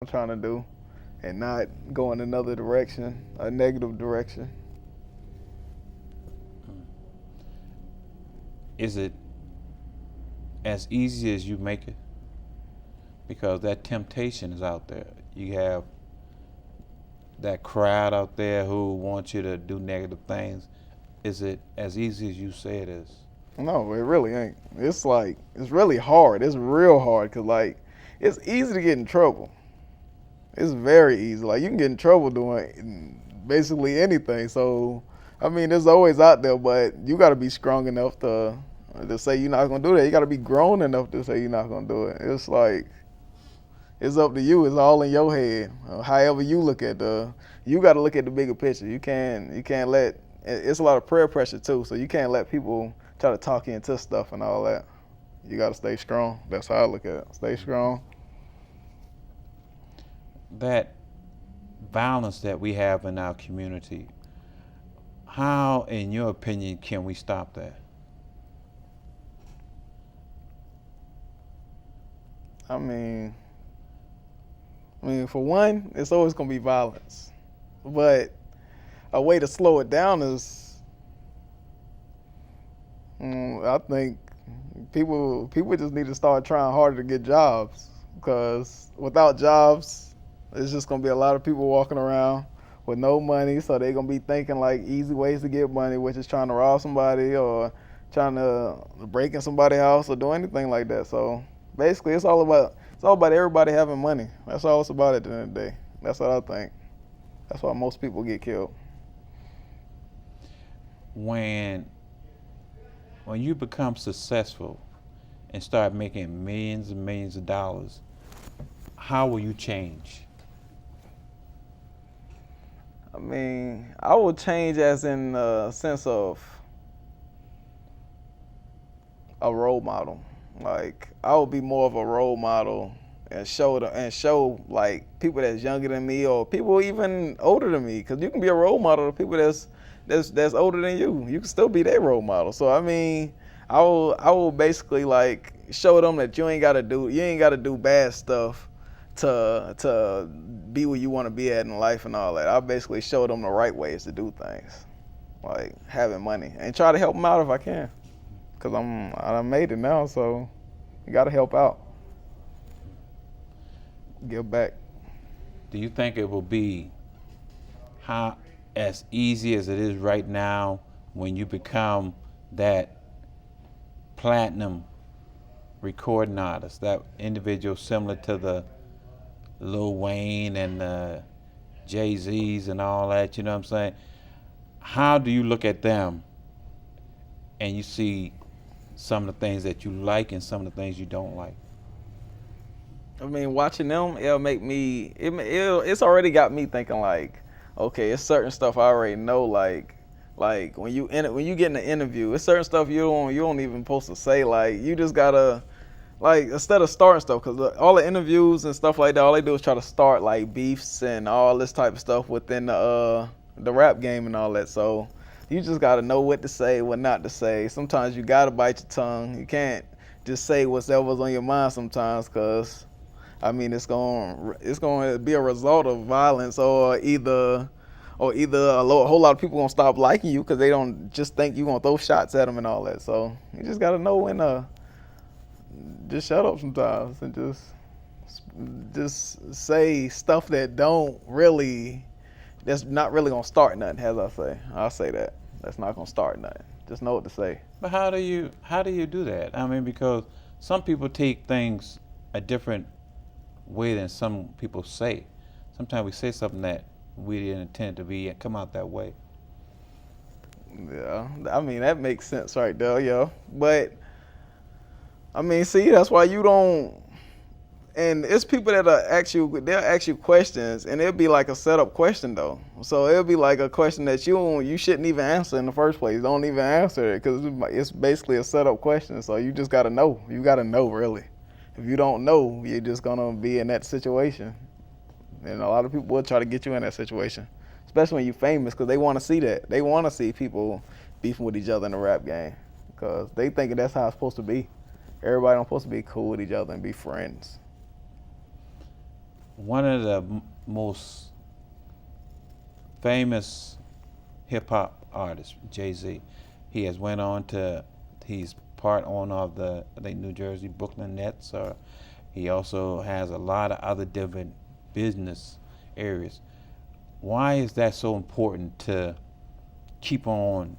I'm trying to do and not go in another direction, a negative direction. Is it as easy as you make it? Because that temptation is out there. You have that crowd out there who wants you to do negative things. Is it as easy as you say it is? No, it really ain't. It's like, it's really hard. It's real hard because, like, it's easy to get in trouble. It's very easy. Like, you can get in trouble doing basically anything. So, I mean, it's always out there, but you got to be strong enough to say you're not going to do that. You got to be grown enough to say you're not going to do it. It's like, it's up to you. It's all in your head. However you look at you got to look at the bigger picture. You can't let. It's a lot of prayer pressure too. So you can't let people try to talk you into stuff and all that. You got to stay strong. That's how I look at it. Stay strong. That violence that we have in our community, how, in your opinion, can we stop that? I mean, for one, it's always gonna be violence, but a way to slow it down is, I think people just need to start trying harder to get jobs, because without jobs, it's just gonna be a lot of people walking around with no money, so they're gonna be thinking like easy ways to get money, which is trying to rob somebody or trying to break in somebody's house or do anything like that. So basically, it's all about everybody having money. That's all it's about at the end of the day. That's what I think. That's why most people get killed. When when you become successful and start making millions and millions of dollars, how will you change? I mean, I would change as in the sense of a role model. Like, I would be more of a role model and show like people that's younger than me or people even older than me. Cause you can be a role model to people that's older than you. You can still be their role model. So I mean, I will basically like show them that you ain't gotta do bad stuff to be where you want to be at in life and all that. I basically show them the right ways to do things, like having money, and try to help them out if I can. Cause I made it now, so you gotta help out, give back. Do you think it will be how as easy as it is right now when you become that platinum recording artist, that individual similar to the Lil Wayne and the Jay-Z's and all that, you know what I'm saying? How do you look at them and you see some of the things that you like and some of the things you don't like? I mean, watching them, it'll make me. It's already got me thinking like, okay, it's certain stuff I already know. Like when you get in the interview, it's certain stuff you don't even supposed to say. Like you just gotta like instead of starting stuff, because all the interviews and stuff like that, all they do is try to start like beefs and all this type of stuff within the rap game and all that. So you just gotta know what to say, what not to say. Sometimes you gotta bite your tongue. You can't just say whatever's on your mind sometimes, cause I mean, it's going to be a result of violence, or either whole lot of people gonna stop liking you because they don't just think you gonna throw shots at them and all that. So you just gotta know when just shut up sometimes and just say stuff that's not really gonna start nothing. As I'll say that that's not gonna start nothing. Just know what to say. But how do you do that? I mean, because some people take things a different way than some people say. Sometimes we say something that we didn't intend to be and come out that way. Yeah, I mean that makes sense right there, yeah. But I mean, see, that's why you don't. And it's people they'll ask you questions, and it'll be like a setup question though. So it'll be like a question that you shouldn't even answer in the first place. Don't even answer it because it's basically a setup question. So you just gotta know. You gotta know really. If you don't know, you're just gonna be in that situation. And a lot of people will try to get you in that situation, especially when you're famous, because they want to see that. They want to see people beefing with each other in the rap game, because they think that's how it's supposed to be. Everybody don't supposed to be cool with each other and be friends. one of the most famous hip hop artists, Jay-Z, he has went on to, he's part owner of the, I think, New Jersey Brooklyn Nets, or he also has a lot of other different business areas. Why is that so important to keep on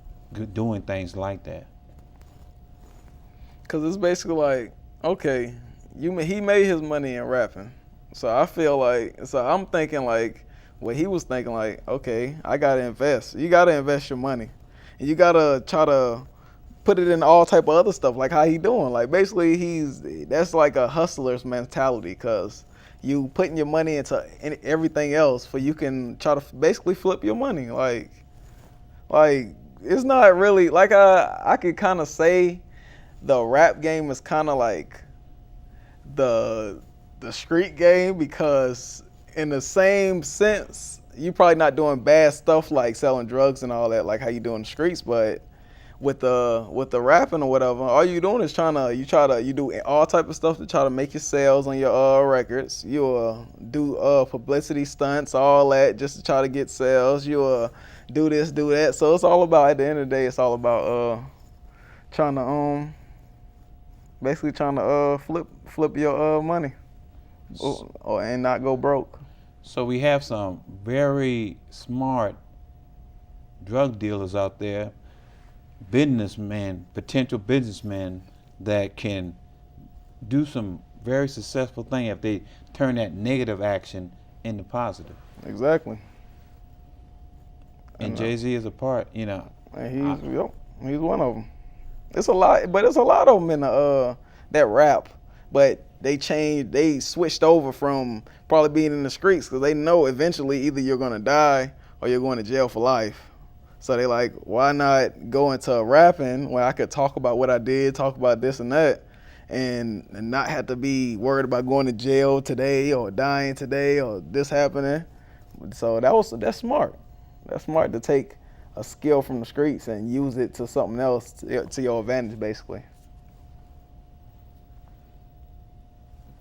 doing things like that? Cause it's basically like, okay, he made his money in rapping, so I feel like, so I'm thinking like what he was thinking, like, okay, I gotta invest. You gotta invest your money, and you gotta try to put it in all type of other stuff, like how he doing. Like basically, that's like a hustler's mentality, cause you putting your money into everything else, for you can try to basically flip your money. Like it's not really like I could kind of say the rap game is kind of like the street game, because in the same sense, you probably not doing bad stuff like selling drugs and all that, like how you do in the streets, but with the rapping or whatever, all you doing is you do all type of stuff to try to make your sales on your records. You do publicity stunts, all that, just to try to get sales. You do this, do that. So it's all about, at the end of the day, it's all about trying to basically trying to flip your money, and not go broke. So we have some very smart drug dealers out there, businessmen, potential businessmen, that can do some very successful thing if they turn that negative action into positive. Exactly. And Jay-Z is a part, And he's one of them. It's a lot, but it's a lot of them in that rap. But they switched over from probably being in the streets, because they know eventually either you're gonna die or you're going to jail for life. So they like, why not go into rapping where I could talk about what I did, talk about this and that, and not have to be worried about going to jail today or dying today or this happening. So that's smart. That's smart to take a skill from the streets and use it to something else, to your advantage, basically.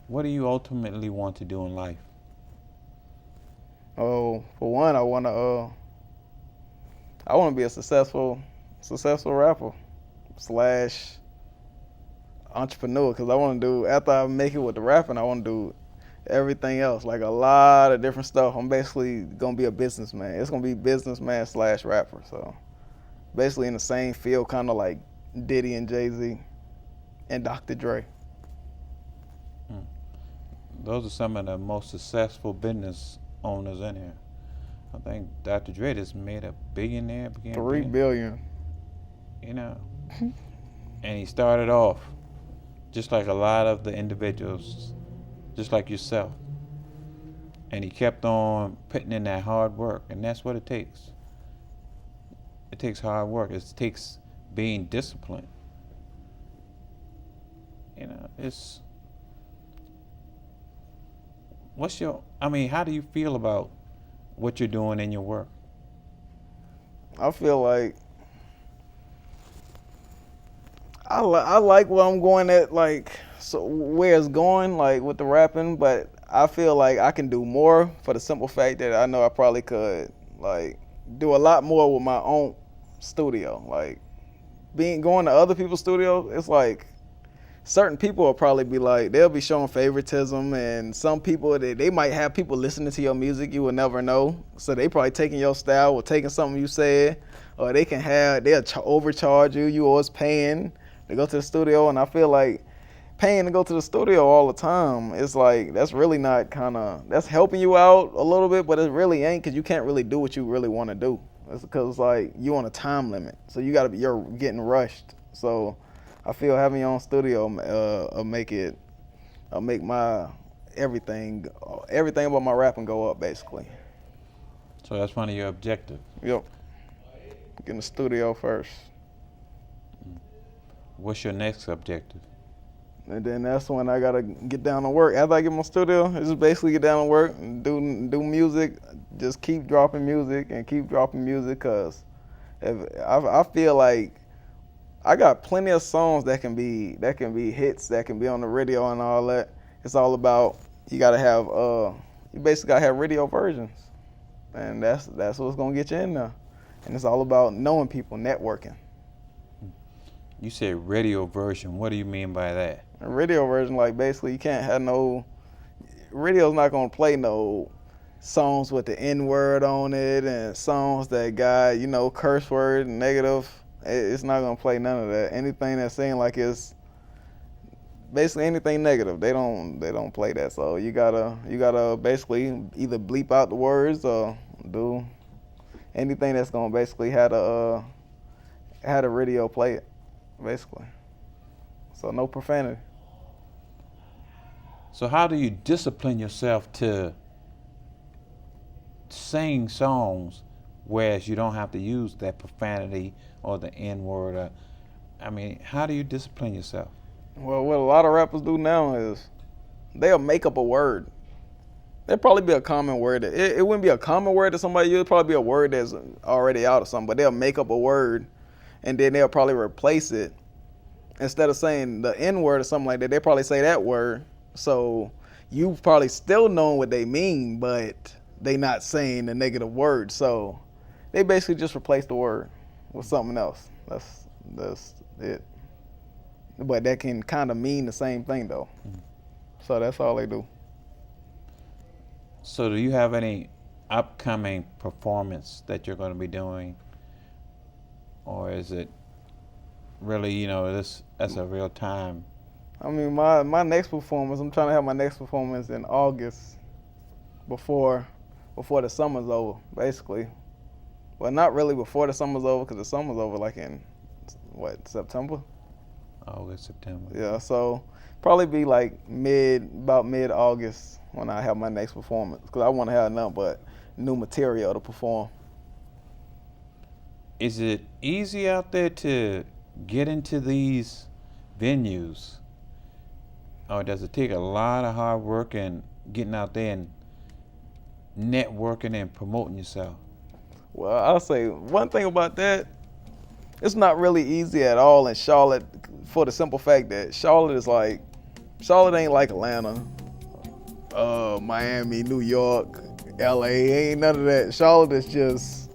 What do you ultimately want to do in life? Oh, for one, I want to be a successful rapper / entrepreneur, because I want to do, after I make it with the rapping, I want to do everything else, like a lot of different stuff. I'm basically gonna be a businessman. It's gonna be businessman / rapper. So basically in the same field, kind of like Diddy and Jay-Z and Dr. Dre. Those are some of the most successful business owners in here. I think Dr. Dre just made a billionaire. $3 billion. You know, and he started off just like a lot of the individuals, just like yourself. And he kept on putting in that hard work, and that's what it takes. It takes hard work. It takes being disciplined. You know, how do you feel about what you're doing in your work? I feel like I like where I'm going at, like, so where it's going, like with the rapping, but I feel like I can do more, for the simple fact that I know I probably could like do a lot more with my own studio. Like going to other people's studio, it's like certain people will probably be like, they'll be showing favoritism, and some people, they might have people listening to your music you will never know, so they probably taking your style or taking something you said, or they'll overcharge you always paying to go to the studio. And I feel like paying to go to the studio all the time, it's like, that's really not that's helping you out a little bit, but it really ain't, because you can't really do what you really want to do. It's because like you on a time limit, so you're getting rushed. So I feel having your own studio make my everything about my rapping go up, basically. So that's one of your objectives. Yep. Get in the studio first. What's your next objective? And then that's when I gotta get down to work. After I get my studio, it's just basically get down to work and do music. Just keep dropping music, cause I feel like I got plenty of songs that can be hits, that can be on the radio and all that. It's all about, you gotta have you basically gotta have radio versions, and that's what's gonna get you in there. And it's all about knowing people, networking. You said radio version. What do you mean by that? A radio version, like basically you can't have no, radio's not gonna play no songs with the N-word on it and songs that got, you know, curse word, negative. It's not gonna play none of that. Anything that's saying like it's basically anything negative, they don't play that. So you gotta basically either bleep out the words or do anything that's gonna basically have a radio play it, basically. So no profanity. So how do you discipline yourself to sing songs whereas you don't have to use that profanity or the N-word? I mean, how do you discipline yourself? Well, what a lot of rappers do now is they'll make up a word. There'd probably be a common word. It wouldn't be a common word to somebody. It would probably be a word that's already out or something, but they'll make up a word and then they'll probably replace it. Instead of saying the N-word or something like that, they probably say that word. So you probably still know what they mean, but they not saying the negative word. So they basically just replace the word with something else. That's it. But that can kind of mean the same thing though. So that's all they do. So do you have any upcoming performance that you're going to be doing? Or is it really, you know, that's a real time? I mean, my next performance, I'm trying to have my next performance in August before the summer's over, basically. Well, not really before the summer's over, because the summer's over like in, September? August, September. Yeah, so probably be like about mid-August when I have my next performance, because I want to have nothing but new material to perform. Is it easy out there to get into these venues? Or does it take a lot of hard work and getting out there and networking and promoting yourself? Well, I'll say one thing about that, it's not really easy at all in Charlotte, for the simple fact that Charlotte ain't like Atlanta, Miami, New York, LA, ain't none of that. Charlotte is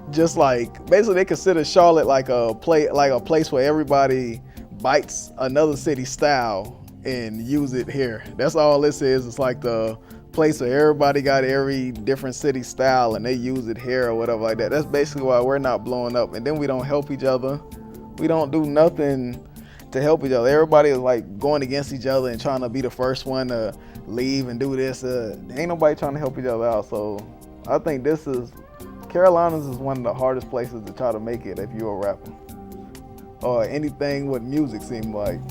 just like, basically they consider Charlotte like a place where everybody bites another city's style and use it here. That's all this is. It's like the place where everybody got every different city style and they use it here or whatever like that. That's basically why we're not blowing up. And then we don't help each other. We don't do nothing to help each other. Everybody is like going against each other and trying to be the first one to leave and do this. Ain't nobody trying to help each other out. So I think Carolinas is one of the hardest places to try to make it if you're a rapper. Or anything with music seems like,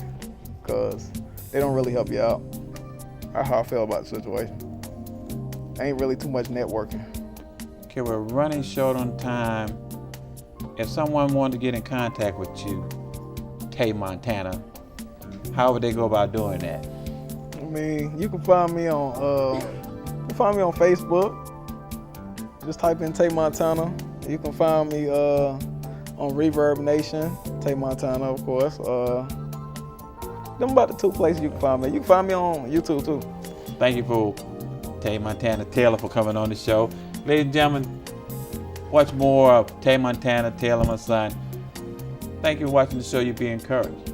because they don't really help you out. That's how I feel about the situation. Ain't really too much networking. Okay, we're running short on time. If someone wanted to get in contact with you, Tay Montana, how would they go about doing that? I mean, you can find me on Facebook. Just type in Tay Montana. You can find me on Reverb Nation, Tay Montana, of course. Them about the two places you can find me. You can find me on YouTube too. Thank you for Tay Montana Taylor for coming on the show. Ladies and gentlemen, watch more of Tay Montana, Taylor, my son. Thank you for watching the show. You be encouraged.